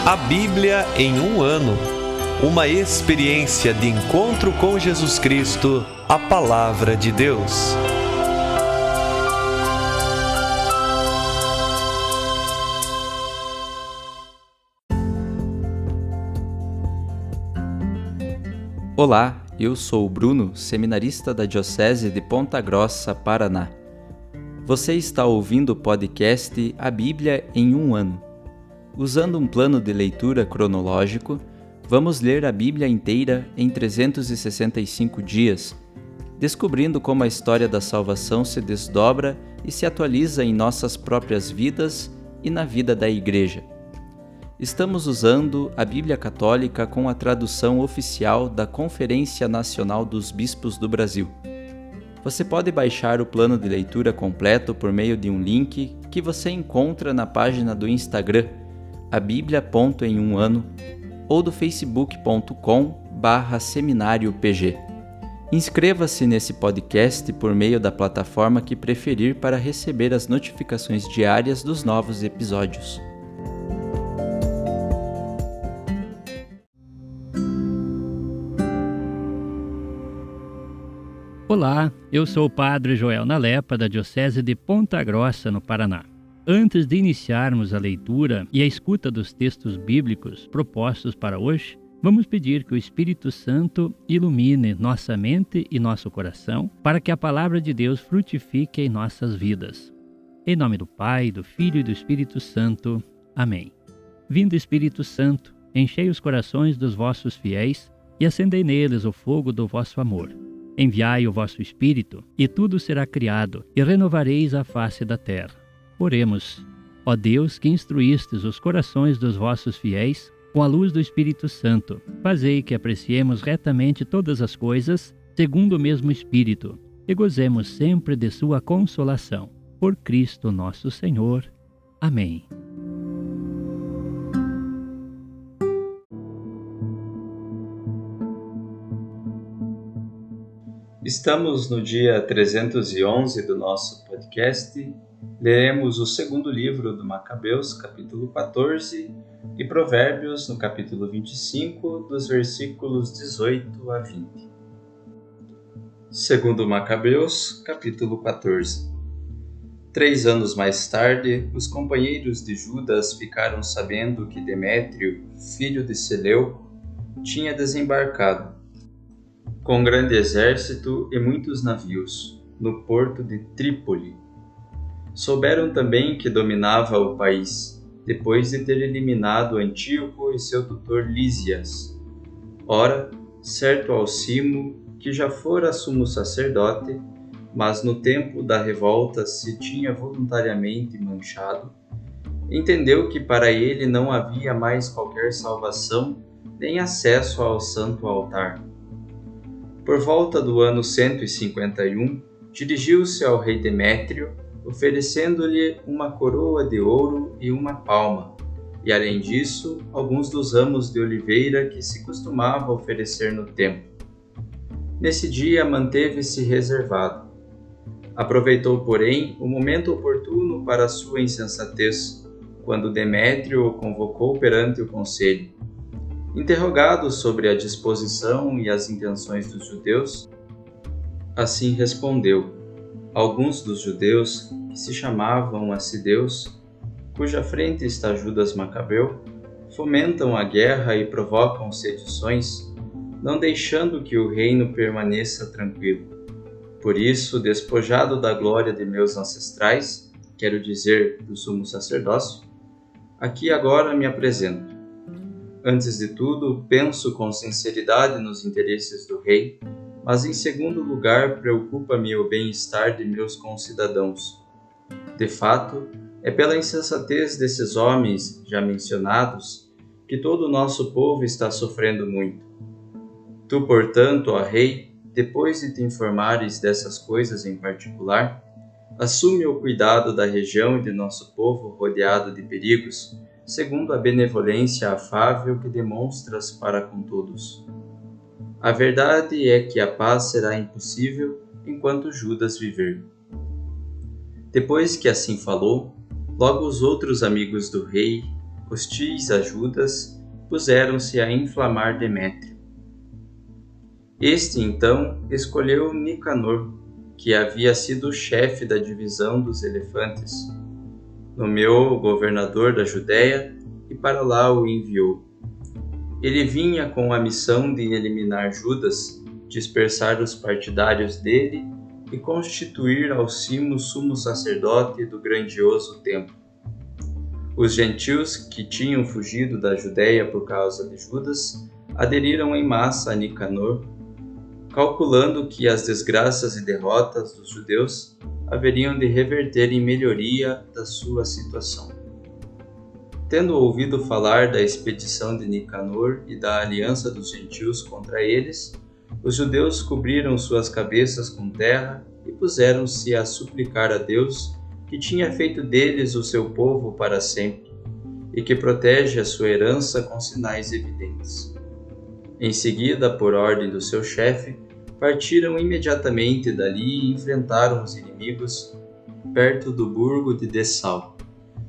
A Bíblia em um ano. Uma experiência de encontro com Jesus Cristo, a Palavra de Deus. Olá, eu sou o Bruno, seminarista da Diocese de Ponta Grossa, Paraná. Você está ouvindo o podcast A Bíblia em um ano. Usando um plano de leitura cronológico, vamos ler a Bíblia inteira em 365 dias, descobrindo como a história da salvação se desdobra e se atualiza em nossas próprias vidas e na vida da Igreja. Estamos usando a Bíblia Católica com a tradução oficial da Conferência Nacional dos Bispos do Brasil. Você pode baixar o plano de leitura completo por meio de um link que você encontra na página do Instagram, abiblia.emuano, ou do facebook.com/seminariopg. Inscreva-se nesse podcast por meio da plataforma que preferir para receber as notificações diárias dos novos episódios. Olá, eu sou o Padre Joel Nalepa, da Diocese de Ponta Grossa, no Paraná. Antes de iniciarmos a leitura e a escuta dos textos bíblicos propostos para hoje, vamos pedir que o Espírito Santo ilumine nossa mente e nosso coração para que a Palavra de Deus frutifique em nossas vidas. Em nome do Pai, do Filho e do Espírito Santo. Amém. Vindo Espírito Santo, enchei os corações dos vossos fiéis e acendei neles o fogo do vosso amor. Enviai o vosso Espírito, e tudo será criado, e renovareis a face da terra. Oremos. Ó Deus, que instruístes os corações dos vossos fiéis com a luz do Espírito Santo, fazei que apreciemos retamente todas as coisas, segundo o mesmo Espírito, e gozemos sempre de sua consolação. Por Cristo nosso Senhor. Amém. Estamos no dia 311 do nosso podcast. Leremos o segundo livro do Macabeus, capítulo 14, e Provérbios, no capítulo 25, dos versículos 18 a 20. Segundo Macabeus, capítulo 14. 3 anos mais tarde, os companheiros de Judas ficaram sabendo que Demétrio, filho de Seleuco, tinha desembarcado, com grande exército e muitos navios, no porto de Trípoli. Souberam também que dominava o país, depois de ter eliminado Antíoco e seu tutor Lísias. Ora, certo Alcimo, que já fora sumo sacerdote, mas no tempo da revolta se tinha voluntariamente manchado, entendeu que para ele não havia mais qualquer salvação nem acesso ao santo altar. Por volta do ano 151, dirigiu-se ao rei Demétrio, oferecendo-lhe uma coroa de ouro e uma palma, e além disso, alguns dos ramos de oliveira que se costumava oferecer no templo. Nesse dia manteve-se reservado. Aproveitou, porém, o momento oportuno para sua insensatez, quando Demétrio o convocou perante o conselho. Interrogado sobre a disposição e as intenções dos judeus, assim respondeu: alguns dos judeus, que se chamavam assideus, cuja frente está Judas Macabeu, fomentam a guerra e provocam sedições, não deixando que o reino permaneça tranquilo. Por isso, despojado da glória de meus ancestrais, quero dizer, do sumo sacerdócio, aqui agora me apresento. Antes de tudo, penso com sinceridade nos interesses do rei, mas em segundo lugar preocupa-me o bem-estar de meus concidadãos. De fato, é pela insensatez desses homens já mencionados que todo o nosso povo está sofrendo muito. Tu, portanto, ó rei, depois de te informares dessas coisas em particular, assume o cuidado da região e de nosso povo rodeado de perigos, segundo a benevolência afável que demonstras para com todos. A verdade é que a paz será impossível enquanto Judas viver. Depois que assim falou, logo os outros amigos do rei hostis a Judas, puseram-se a inflamar Demétrio. Este, então, escolheu Nicanor, que havia sido o chefe da divisão dos elefantes, nomeou-o governador da Judéia e para lá o enviou. Ele vinha com a missão de eliminar Judas, dispersar os partidários dele e constituir Alcimo sumo sacerdote do grandioso templo. Os gentios que tinham fugido da Judéia por causa de Judas aderiram em massa a Nicanor, calculando que as desgraças e derrotas dos judeus haveriam de reverter em melhoria da sua situação. Tendo ouvido falar da expedição de Nicanor e da aliança dos gentios contra eles, os judeus cobriram suas cabeças com terra e puseram-se a suplicar a Deus, que tinha feito deles o seu povo para sempre, e que protege a sua herança com sinais evidentes. Em seguida, por ordem do seu chefe, partiram imediatamente dali e enfrentaram os inimigos perto do burgo de Dessau.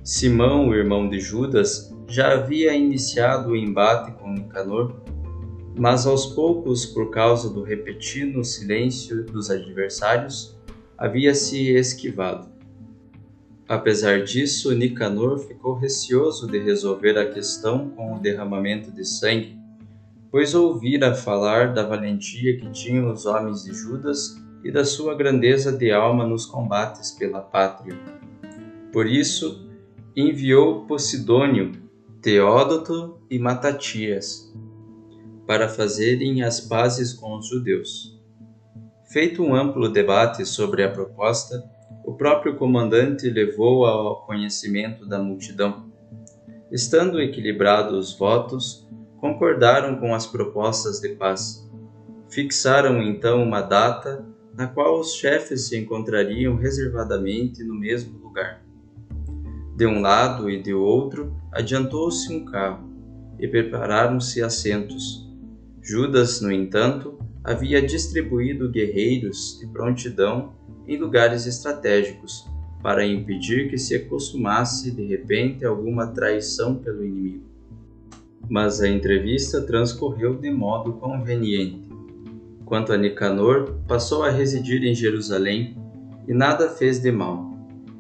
Simão, o irmão de Judas, já havia iniciado o embate com Nicanor, mas aos poucos, por causa do repetido silêncio dos adversários, havia se esquivado. Apesar disso, Nicanor ficou receoso de resolver a questão com o derramamento de sangue, pois ouvira falar da valentia que tinham os homens de Judas e da sua grandeza de alma nos combates pela pátria. Por isso, enviou Posidônio, Teódoto e Matatias para fazerem as pazes com os judeus. Feito um amplo debate sobre a proposta, o próprio comandante levou-a ao conhecimento da multidão. Estando equilibrados os votos, concordaram com as propostas de paz. Fixaram então uma data na qual os chefes se encontrariam reservadamente no mesmo lugar. De um lado e de outro adiantou-se um carro e prepararam-se assentos. Judas, no entanto, havia distribuído guerreiros de prontidão em lugares estratégicos, para impedir que se consumasse de repente alguma traição pelo inimigo. Mas a entrevista transcorreu de modo conveniente. Quanto a Nicanor, passou a residir em Jerusalém e nada fez de mal.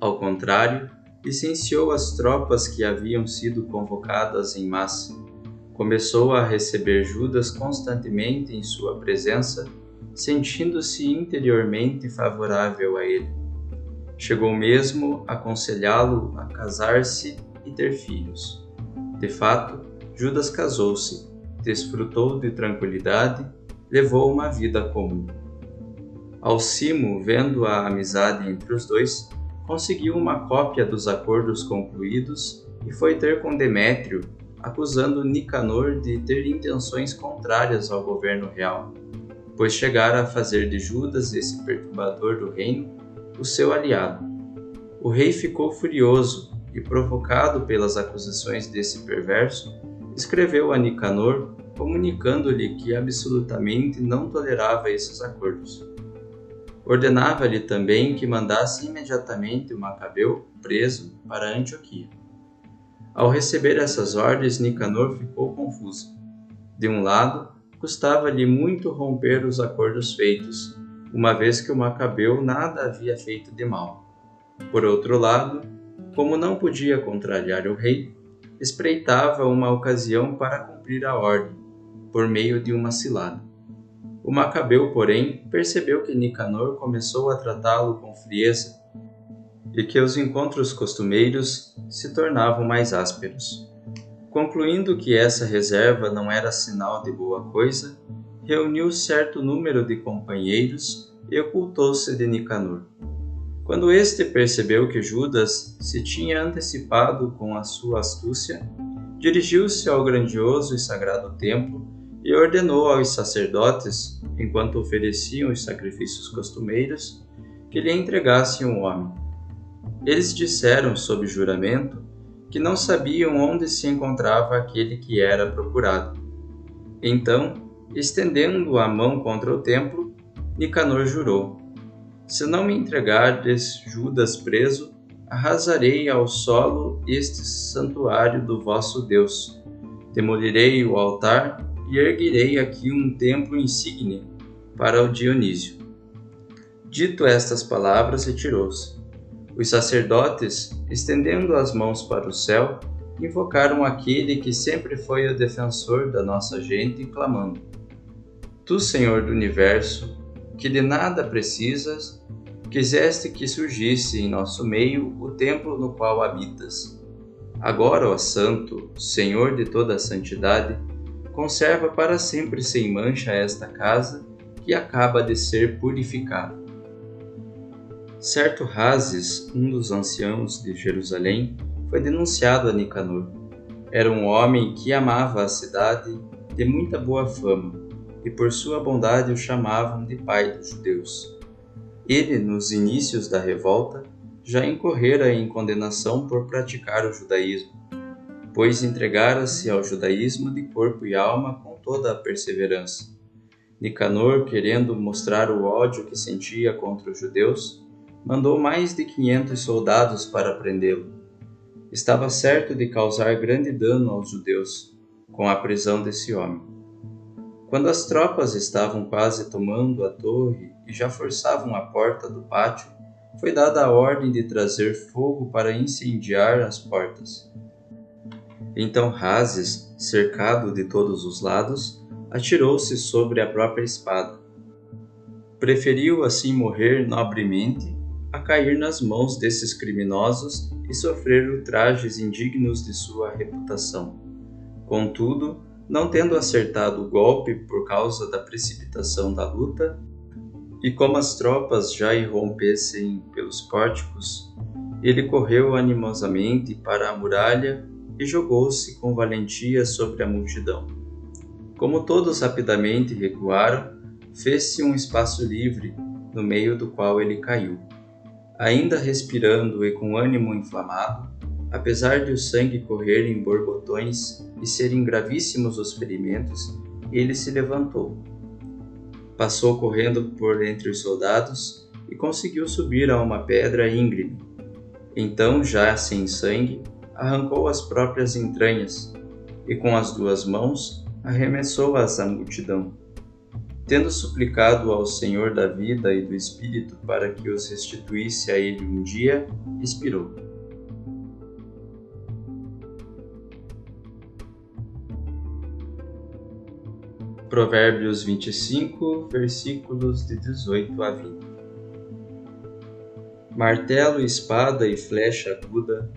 Ao contrário, licenciou as tropas que haviam sido convocadas em massa. Começou a receber Judas constantemente em sua presença, sentindo-se interiormente favorável a ele. Chegou mesmo a aconselhá-lo a casar-se e ter filhos. De fato, Judas casou-se, desfrutou de tranquilidade, levou uma vida comum. Alcimo, vendo a amizade entre os dois, conseguiu uma cópia dos acordos concluídos e foi ter com Demétrio, acusando Nicanor de ter intenções contrárias ao governo real, pois chegara a fazer de Judas, esse perturbador do reino, o seu aliado. O rei ficou furioso e, provocado pelas acusações desse perverso, escreveu a Nicanor, comunicando-lhe que absolutamente não tolerava esses acordos. Ordenava-lhe também que mandasse imediatamente o Macabeu, preso, para Antioquia. Ao receber essas ordens, Nicanor ficou confuso. De um lado, custava-lhe muito romper os acordos feitos, uma vez que o Macabeu nada havia feito de mal. Por outro lado, como não podia contrariar o rei, espreitava uma ocasião para cumprir a ordem, por meio de uma cilada. O Macabeu, porém, percebeu que Nicanor começou a tratá-lo com frieza e que os encontros costumeiros se tornavam mais ásperos. Concluindo que essa reserva não era sinal de boa coisa, reuniu certo número de companheiros e ocultou-se de Nicanor. Quando este percebeu que Judas se tinha antecipado com a sua astúcia, dirigiu-se ao grandioso e sagrado templo e ordenou aos sacerdotes, enquanto ofereciam os sacrifícios costumeiros, que lhe entregassem um homem. Eles disseram, sob juramento, que não sabiam onde se encontrava aquele que era procurado. Então, estendendo a mão contra o templo, Nicanor jurou: se não me entregardes Judas preso, arrasarei ao solo este santuário do vosso Deus. Demolirei o altar e erguerei aqui um templo insigne para o Dionísio. Dito estas palavras, retirou-se. Os sacerdotes, estendendo as mãos para o céu, invocaram aquele que sempre foi o defensor da nossa gente, clamando: Tu, Senhor do Universo, que de nada precisas, quiseste que surgisse em nosso meio o templo no qual habitas. Agora, ó Santo, Senhor de toda a santidade, conserva para sempre sem mancha esta casa que acaba de ser purificada. Certo Razes, um dos anciãos de Jerusalém, foi denunciado a Nicanor. Era um homem que amava a cidade, de muita boa fama, e por sua bondade o chamavam de pai dos judeus. Ele, nos inícios da revolta, já incorrera em condenação por praticar o judaísmo, pois entregara-se ao judaísmo de corpo e alma com toda a perseverança. Nicanor, querendo mostrar o ódio que sentia contra os judeus, mandou mais de 500 soldados para prendê-lo. Estava certo de causar grande dano aos judeus com a prisão desse homem. Quando as tropas estavam quase tomando a torre e já forçavam a porta do pátio, foi dada a ordem de trazer fogo para incendiar as portas. Então Razes, cercado de todos os lados, atirou-se sobre a própria espada. Preferiu assim morrer nobremente a cair nas mãos desses criminosos e sofrer ultrajes indignos de sua reputação. Contudo, não tendo acertado o golpe por causa da precipitação da luta, e como as tropas já irrompessem pelos pórticos, ele correu animosamente para a muralha e jogou-se com valentia sobre a multidão. Como todos rapidamente recuaram, fez-se um espaço livre, no meio do qual ele caiu. Ainda respirando e com ânimo inflamado, apesar de o sangue correr em borbotões e serem gravíssimos os ferimentos, ele se levantou. Passou correndo por entre os soldados e conseguiu subir a uma pedra íngreme. Então, já sem sangue, arrancou as próprias entranhas e com as duas mãos arremessou-as à multidão. Tendo suplicado ao Senhor da vida e do Espírito para que os restituísse a ele um dia, expirou. Provérbios 25, versículos de 18 a 20. Martelo, espada e flecha aguda,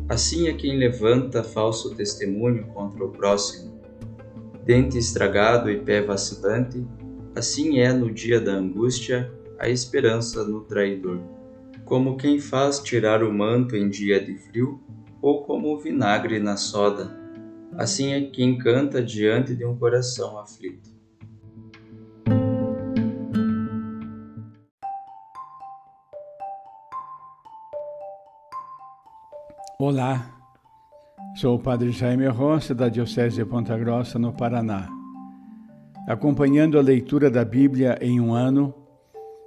assim é quem levanta falso testemunho contra o próximo. Dente estragado e pé vacilante, assim é no dia da angústia a esperança no traidor. Como quem faz tirar o manto em dia de frio, ou como o vinagre na soda, assim é quem canta diante de um coração aflito. Olá, sou o Padre Jaime Rossi, da Diocese de Ponta Grossa, no Paraná. Acompanhando a leitura da Bíblia em um ano,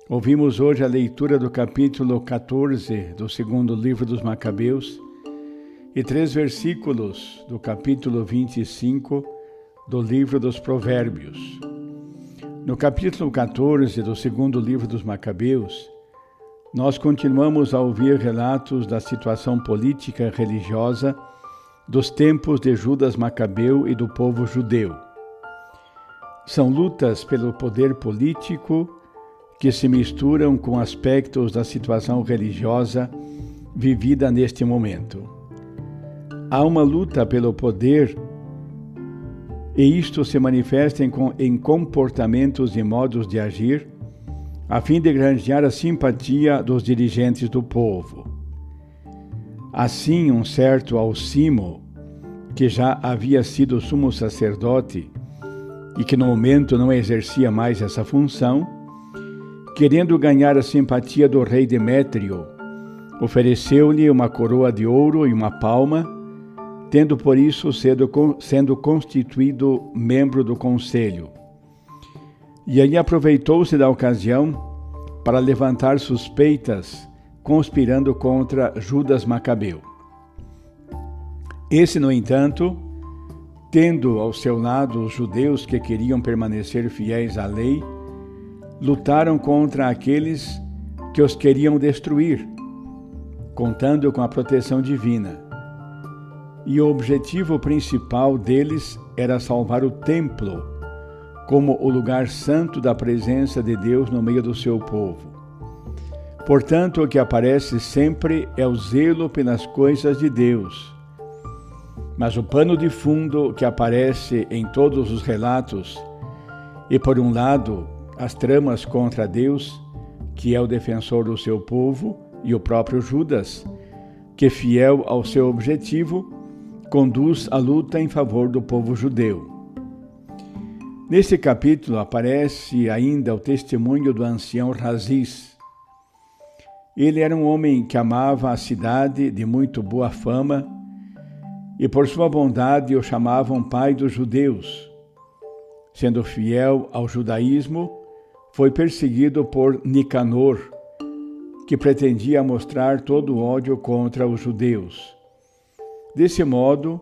ouvimos hoje a leitura do capítulo 14 do segundo livro dos Macabeus e 3 versículos do capítulo 25 do livro dos Provérbios. No capítulo 14 do segundo livro dos Macabeus, nós continuamos a ouvir relatos da situação política e religiosa dos tempos de Judas Macabeu e do povo judeu. São lutas pelo poder político que se misturam com aspectos da situação religiosa vivida neste momento. Há uma luta pelo poder e isto se manifesta em comportamentos e modos de agir a fim de granjear a simpatia dos dirigentes do povo. Assim, um certo Alcimo, que já havia sido sumo sacerdote e que no momento não exercia mais essa função, querendo ganhar a simpatia do rei Demétrio, ofereceu-lhe uma coroa de ouro e uma palma, tendo por isso sendo constituído membro do conselho. E aí aproveitou-se da ocasião para levantar suspeitas conspirando contra Judas Macabeu. Esse, no entanto, tendo ao seu lado os judeus que queriam permanecer fiéis à lei, lutaram contra aqueles que os queriam destruir, contando com a proteção divina. E o objetivo principal deles era salvar o templo, como o lugar santo da presença de Deus no meio do seu povo. Portanto, o que aparece sempre é o zelo pelas coisas de Deus. Mas o pano de fundo que aparece em todos os relatos, e por um lado, as tramas contra Deus, que é o defensor do seu povo, e o próprio Judas, que, fiel ao seu objetivo, conduz a luta em favor do povo judeu. Nesse capítulo aparece ainda o testemunho do ancião Raziz. Ele era um homem que amava a cidade, de muito boa fama, e por sua bondade o chamavam pai dos judeus. Sendo fiel ao judaísmo, foi perseguido por Nicanor, que pretendia mostrar todo o ódio contra os judeus. Desse modo,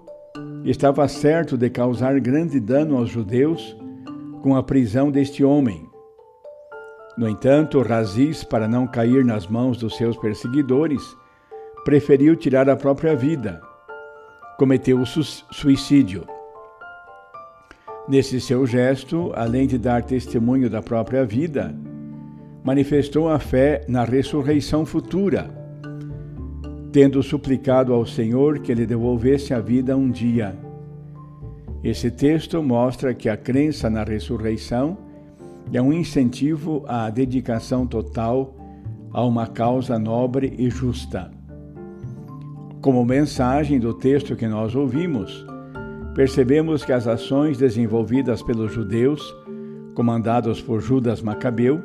estava certo de causar grande dano aos judeus com a prisão deste homem. No entanto, Raziz, para não cair nas mãos dos seus perseguidores, preferiu tirar a própria vida. Cometeu o suicídio. Nesse seu gesto, além de dar testemunho da própria vida, manifestou a fé na ressurreição futura, tendo suplicado ao Senhor que lhe devolvesse a vida um dia. Esse texto mostra que a crença na ressurreição é um incentivo à dedicação total a uma causa nobre e justa. Como mensagem do texto que nós ouvimos, percebemos que as ações desenvolvidas pelos judeus, comandados por Judas Macabeu,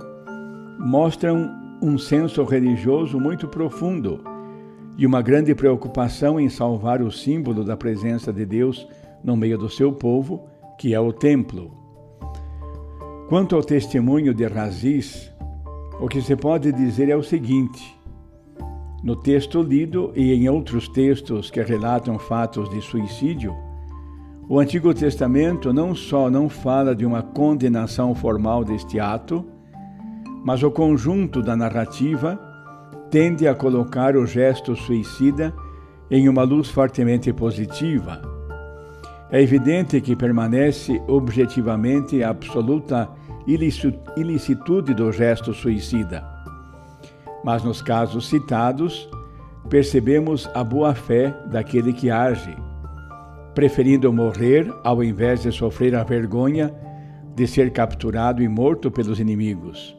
mostram um senso religioso muito profundo e uma grande preocupação em salvar o símbolo da presença de Deus no meio do seu povo, que é o templo. Quanto ao testemunho de Raziz, o que se pode dizer é o seguinte: no texto lido e em outros textos que relatam fatos de suicídio, o Antigo Testamento não só não fala de uma condenação formal deste ato, mas o conjunto da narrativa tende a colocar o gesto suicida em uma luz fortemente positiva. É evidente que permanece objetivamente a absoluta ilicitude do gesto suicida. Mas nos casos citados, percebemos a boa-fé daquele que age, preferindo morrer ao invés de sofrer a vergonha de ser capturado e morto pelos inimigos.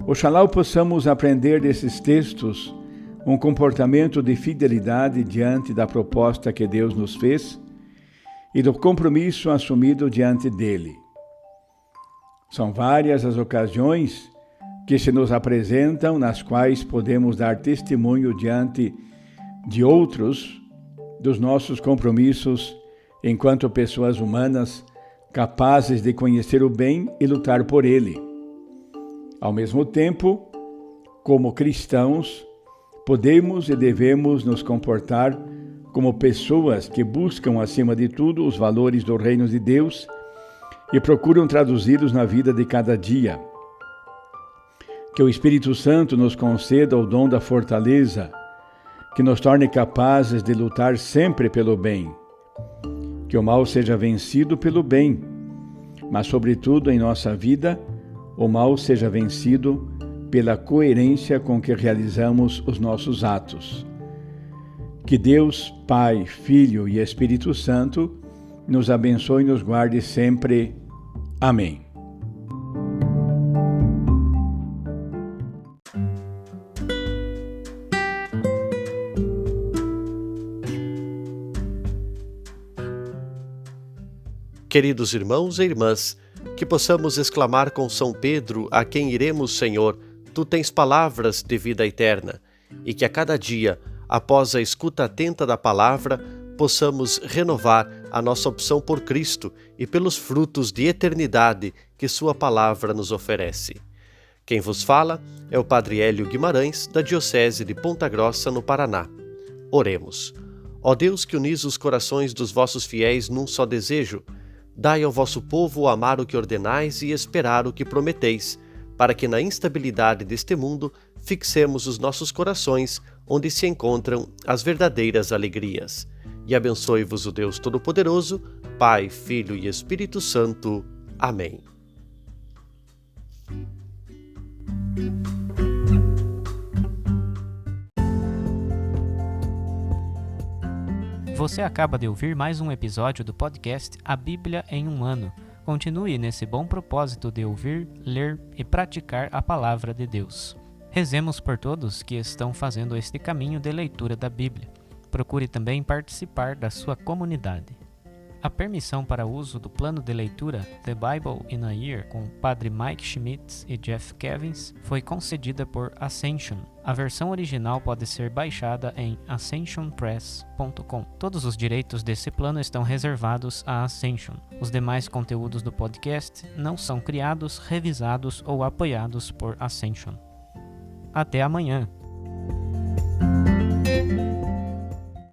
Oxalá possamos aprender desses textos um comportamento de fidelidade diante da proposta que Deus nos fez e do compromisso assumido diante dele. São várias as ocasiões que se nos apresentam, nas quais podemos dar testemunho diante de outros dos nossos compromissos enquanto pessoas humanas capazes de conhecer o bem e lutar por ele. Ao mesmo tempo, como cristãos, podemos e devemos nos comportar como pessoas que buscam, acima de tudo, os valores do reino de Deus e procuram traduzi-los na vida de cada dia. Que o Espírito Santo nos conceda o dom da fortaleza, que nos torne capazes de lutar sempre pelo bem. Que o mal seja vencido pelo bem, mas, sobretudo, em nossa vida, o mal seja vencido pela coerência com que realizamos os nossos atos. Que Deus, Pai, Filho e Espírito Santo nos abençoe e nos guarde sempre. Amém. Queridos irmãos e irmãs, que possamos exclamar com São Pedro, a quem iremos, Senhor, Tu tens palavras de vida eterna, e que a cada dia, após a escuta atenta da palavra, possamos renovar a nossa opção por Cristo e pelos frutos de eternidade que Sua palavra nos oferece. Quem vos fala é o Padre Hélio Guimarães, da Diocese de Ponta Grossa, no Paraná. Oremos. Ó Deus, que unis os corações dos vossos fiéis num só desejo, dai ao vosso povo amar o que ordenais e esperar o que prometeis, para que na instabilidade deste mundo fixemos os nossos corações onde se encontram as verdadeiras alegrias. E abençoe-vos o Deus Todo-Poderoso, Pai, Filho e Espírito Santo. Amém. Você acaba de ouvir mais um episódio do podcast A Bíblia em um Ano. Continue nesse bom propósito de ouvir, ler e praticar a Palavra de Deus. Rezemos por todos que estão fazendo este caminho de leitura da Bíblia. Procure também participar da sua comunidade. A permissão para uso do plano de leitura The Bible in a Year com Padre Mike Schmitz e Jeff Kevins foi concedida por Ascension. A versão original pode ser baixada em ascensionpress.com. Todos os direitos desse plano estão reservados à Ascension. Os demais conteúdos do podcast não são criados, revisados ou apoiados por Ascension. Até amanhã!